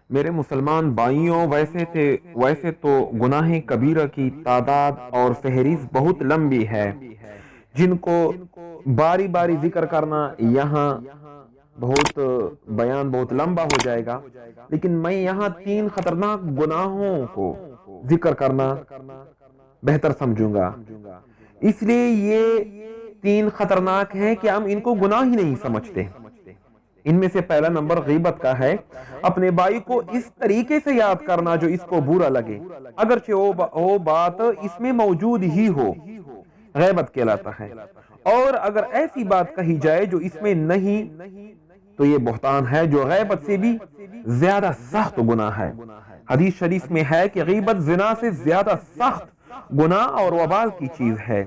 میرے مسلمان بھائیوں، ویسے تو گناہ کبیرہ کی تعداد اور فہرست بہت لمبی ہے، جن کو باری باری ذکر کرنا یہاں بہت بیان بہت لمبا ہو جائے گا، لیکن میں یہاں 3 خطرناک گناہوں کو ذکر کرنا بہتر سمجھوں گا۔ اس لیے یہ 3 خطرناک ہیں کہ ہم ان کو گناہ ہی نہیں سمجھتے۔ ان میں سے پہلا نمبر غیبت کا ہے۔ اپنے بھائی کو اس طریقے سے یاد کرنا جو اس کو برا لگے، اگرچہ وہ بات اس میں موجود ہی ہو، غیبت کہلاتا ہے۔ اور اگر ایسی بات کہی جائے جو اس میں نہیں، تو یہ بہتان ہے، جو غیبت سے بھی زیادہ سخت گناہ ہے۔ حدیث شریف میں ہے کہ غیبت زنا سے زیادہ سخت گناہ اور وبال کی چیز ہے۔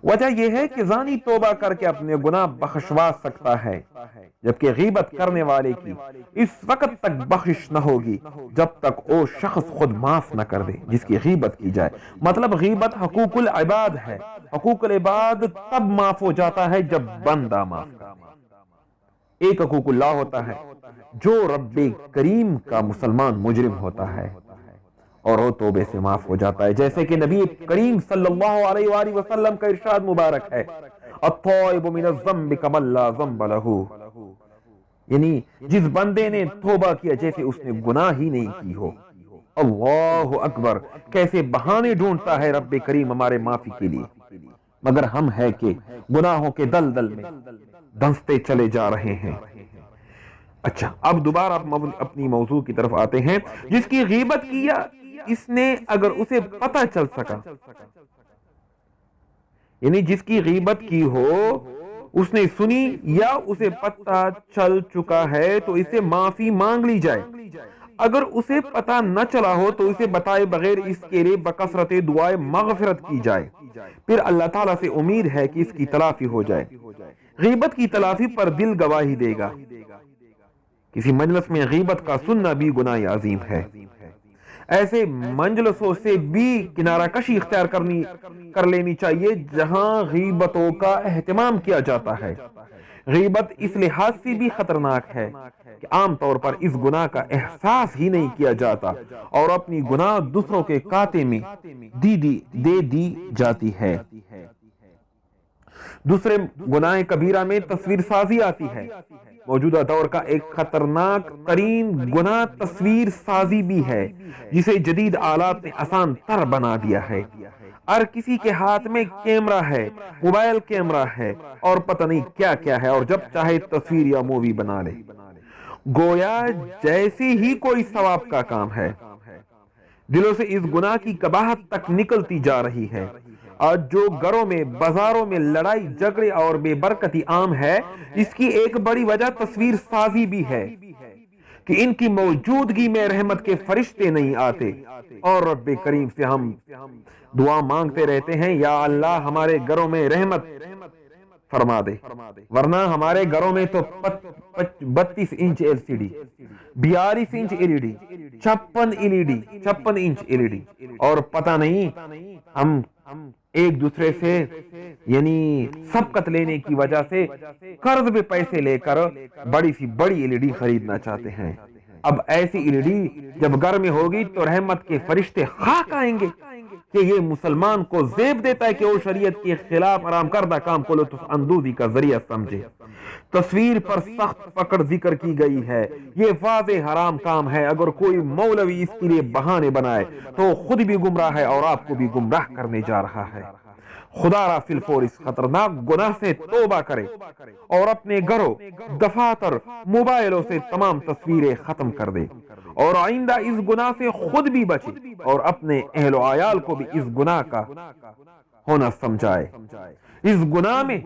وجہ یہ ہے کہ زانی توبہ کر کے اپنے گناہ بخشوا سکتا ہے، جبکہ غیبت کرنے والے کی اس وقت تک بخشش نہ ہوگی جب تک وہ شخص خود معاف نہ کر دے جس کی غیبت کی جائے۔ مطلب غیبت حقوق العباد ہے۔ حقوق العباد تب معاف ہو جاتا ہے جب بندہ معاف کرتا ہے۔ ایک حقوق اللہ ہوتا ہے جو رب کریم کا مسلمان مجرم ہوتا ہے اور وہ توبے سے معاف ہو جاتا ہے، جیسے کہ نبی کریم صلی اللہ علیہ وآلہ وسلم کا ارشاد مبارک ہے، التائب من الذنب کمن لا ذنب لہ، یعنی جس بندے نے توبہ کیا جیسے اس نے گناہ ہی نہیں کی ہو۔ اللہ اکبر، کیسے بہانے ڈھونڈتا ہے رب کریم ہمارے معافی کے لیے، مگر ہم ہے کہ گناہوں کے دلدل میں دھنستے چلے جا رہے ہیں۔ اچھا، اب دوبارہ اپنی موضوع کی طرف آتے ہیں۔ جس کی غیبت کیا اس نے، اگر اسے پتہ چل سکا، یعنی جس کی غیبت کی ہو اس نے سنی یا اسے پتہ چل چکا ہے تو اسے معافی مانگ لی جائے۔ اگر اسے پتہ نہ چلا ہو تو اسے بتائے بغیر اس کے لیے بکثرت دعائے مغفرت کی جائے، پھر اللہ تعالیٰ سے امید ہے کہ اس کی تلافی ہو جائے۔ غیبت کی تلافی پر دل گواہی دے گا۔ کسی مجلس میں غیبت کا سننا بھی گناہ عظیم ہے۔ ایسے مجلسوں سے بھی کنارہ کشی اختیار کر لینی چاہیے جہاں غیبتوں کا اہتمام کیا جاتا ہے۔ غیبت اس لحاظ سے بھی خطرناک ہے کہ عام طور پر اس گناہ کا احساس ہی نہیں کیا جاتا اور اپنی گناہ دوسروں کے کاتے میں دے دی جاتی ہے۔ دوسرے گناہ کبیرہ میں تصویر سازی آتی ہے۔ موجودہ دور کا ایک خطرناک ترین گناہ تصویر سازی بھی ہے، جسے جدید آلات نے آسان تر بنا دیا ہے۔ ہر کسی کے ہاتھ میں کیمرہ ہے، موبائل کیمرہ ہے اور پتہ نہیں کیا کیا ہے، اور جب چاہے تصویر یا مووی بنا لے، گویا جیسے ہی کوئی ثواب کا کام ہے۔ دلوں سے اس گناہ کی قباحت تک نکلتی جا رہی ہے۔ آج جو گھروں میں، بازاروں میں لڑائی جھگڑے اور بے برکتی عام ہے، اس کی ایک بڑی وجہ تصویر سازی بھی ہے کہ ان کی موجودگی میں رحمت کے فرشتے نہیں آتے، اور رب کریم سے ہم دعا مانگتے رہتے ہیں، یا اللہ ہمارے گھروں میں رحمت فرما دے، ورنہ ہمارے گھروں میں تو 32 inch LCD، 42 inch LED، 56 inch LED، اور پتہ نہیں ہم ایک دوسرے سے یعنی سبقت لینے کی وجہ سے قرض پہ پیسے لے کر بڑی سی بڑی LED خریدنا چاہتے ہیں۔ اب ایسی LED جب گھر میں ہوگی تو رحمت کے فرشتے خاک آئیں گے کہ یہ مسلمان کو زیب دیتا ہے کہ وہ شریعت کے خلاف حرام کردہ کام کو لطف اندوزی کا ذریعہ سمجھے۔ تصویر پر سخت پکڑ ذکر کی گئی ہے، یہ واضح حرام کام ہے۔ اگر کوئی مولوی اس کے لیے بہانے بنائے تو خود بھی گمراہ ہے اور آپ کو بھی گمراہ کرنے جا رہا ہے۔ خدا را فی الفور اس خطرناک گناہ سے توبہ کرے اور اپنے گھروں، دفاتر، موبائلوں سے تمام تصویریں ختم کر دے، اور آئندہ اس گناہ سے خود بھی بچے اور اپنے اہل و عیال کو بھی اس گناہ کا ہونا سمجھائے۔ اس گناہ میں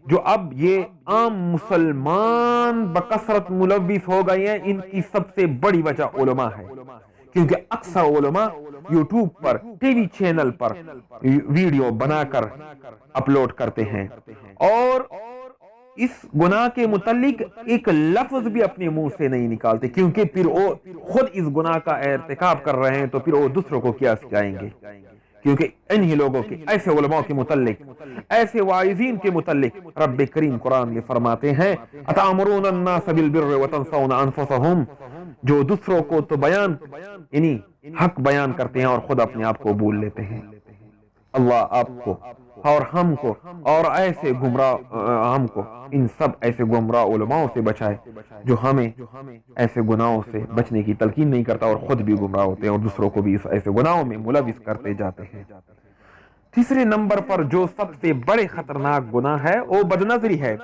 جو اب یہ عام مسلمان بکثرت ملوث ہو گئے ہیں، ان کی سب سے بڑی وجہ علماء ہے، کیونکہ اکثر علماء یوٹیوب پر، ٹی وی چینل پر ویڈیو بنا کر اپلوڈ کرتے ہیں، اور اس گناہ کے متعلق ایک لفظ بھی اپنے منہ سے نہیں نکالتے، کیونکہ پھر وہ خود اس گناہ کا ارتکاب کر رہے ہیں تو پھر وہ دوسروں کو کیا سکھائیں گے۔ کیونکہ انہی لوگوں کے، ایسے علماء کے متعلق، ایسے واعظین کے متعلق رب کریم قرآن میں فرماتے ہیں، اتامرون الناس بالبر وتنسون انفسهم، جو دوسروں کو تو بیان یعنی حق بیان کرتے ہیں اور خود اپنے آپ کو بھول لیتے ہیں۔ اللہ آپ کو اور ہم کو اور ایسے گمراہ ہم کو ان سب ایسے گمراہ علماء سے بچائے جو ہمیں ایسے گناہوں سے بچنے کی تلقین نہیں کرتا اور خود بھی گمراہ ہوتے ہیں اور دوسروں کو بھی اس ایسے گناہوں میں ملوث کرتے جاتے ہیں۔ تیسرے نمبر پر جو سب سے بڑے خطرناک گناہ ہے وہ بدنظری ہے۔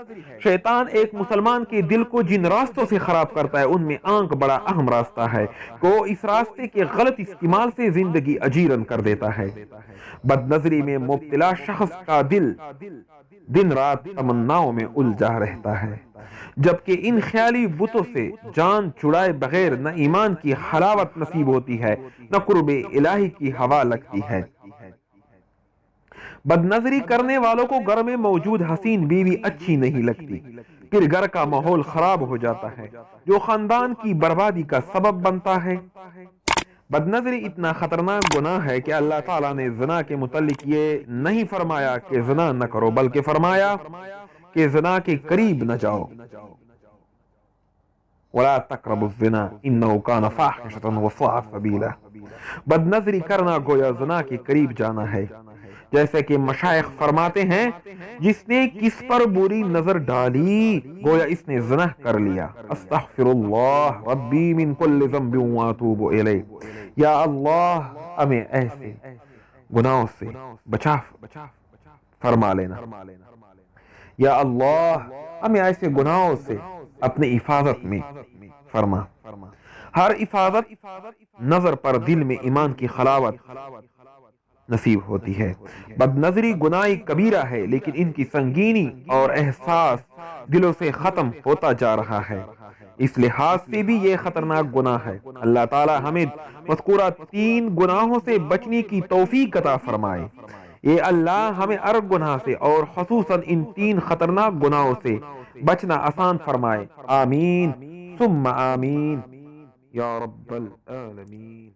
شیطان ایک مسلمان کے دل کو جن راستوں سے خراب کرتا ہے ان میں آنکھ بڑا اہم راستہ ہے کہ وہ اس راستے کے غلط استعمال سے زندگی اجیرن کر دیتا ہے۔ بدنظری میں مبتلا شخص کا دل دن رات تمناؤں میں الجھا رہتا ہے، جبکہ ان خیالی بتوں سے جان چھڑائے بغیر نہ ایمان کی حلاوت نصیب ہوتی ہے نہ قرب الہی کی ہوا لگتی ہے۔ بدنظری کرنے والوں کو گھر میں موجود حسین بیوی اچھی نہیں لگتی، پھر گھر کا ماحول خراب ہو جاتا ہے جو خاندان کی بربادی کا سبب بنتا ہے۔ بدنظری اتنا خطرناک گناہ ہے کہ اللہ تعالیٰ نے زنا کے متعلق یہ نہیں فرمایا کہ زنا نہ کرو، بلکہ فرمایا کہ زنا کے قریب نہ جاؤ۔ وَلَا تَقْرَبُوا الزِّنَا إِنَّهُ كَانَ فَاحِشَةً وَسَاءَ سَبِيلًا۔ بدنظری کرنا گویا زنا کے قریب جانا ہے، جیسے کہ مشائخ فرماتے ہیں جس نے کس پر بری نظر ڈالی گویا اس نے زنا کر لیا۔ استغفر اللہ ربی من کل ذنب واتوب الیہ۔ یا اللہ ہمیں ایسے گناہوں سے بچا فرما لینا، یا اللہ ہمیں ایسے گناہوں سے اپنے حفاظت میں فرما۔ ہر حفاظت نظر پر دل میں ایمان کی خلاوت نصیب ہوتی ہے۔ بدنظری گناہ کبیرہ ہے لیکن ان کی سنگینی اور احساس دلوں سے ختم ہوتا جا رہا ہے، اس لحاظ سے بھی یہ خطرناک گناہ ہے۔ اللہ تعالی ہمیں مذکورہ 3 گناہوں سے بچنے کی توفیق عطا فرمائے۔ یہ اللہ ہمیں ہر گناہ سے اور خصوصاً ان 3 خطرناک گناہوں سے بچنا آسان فرمائے۔ آمین ثم آمین یا رب العالمین۔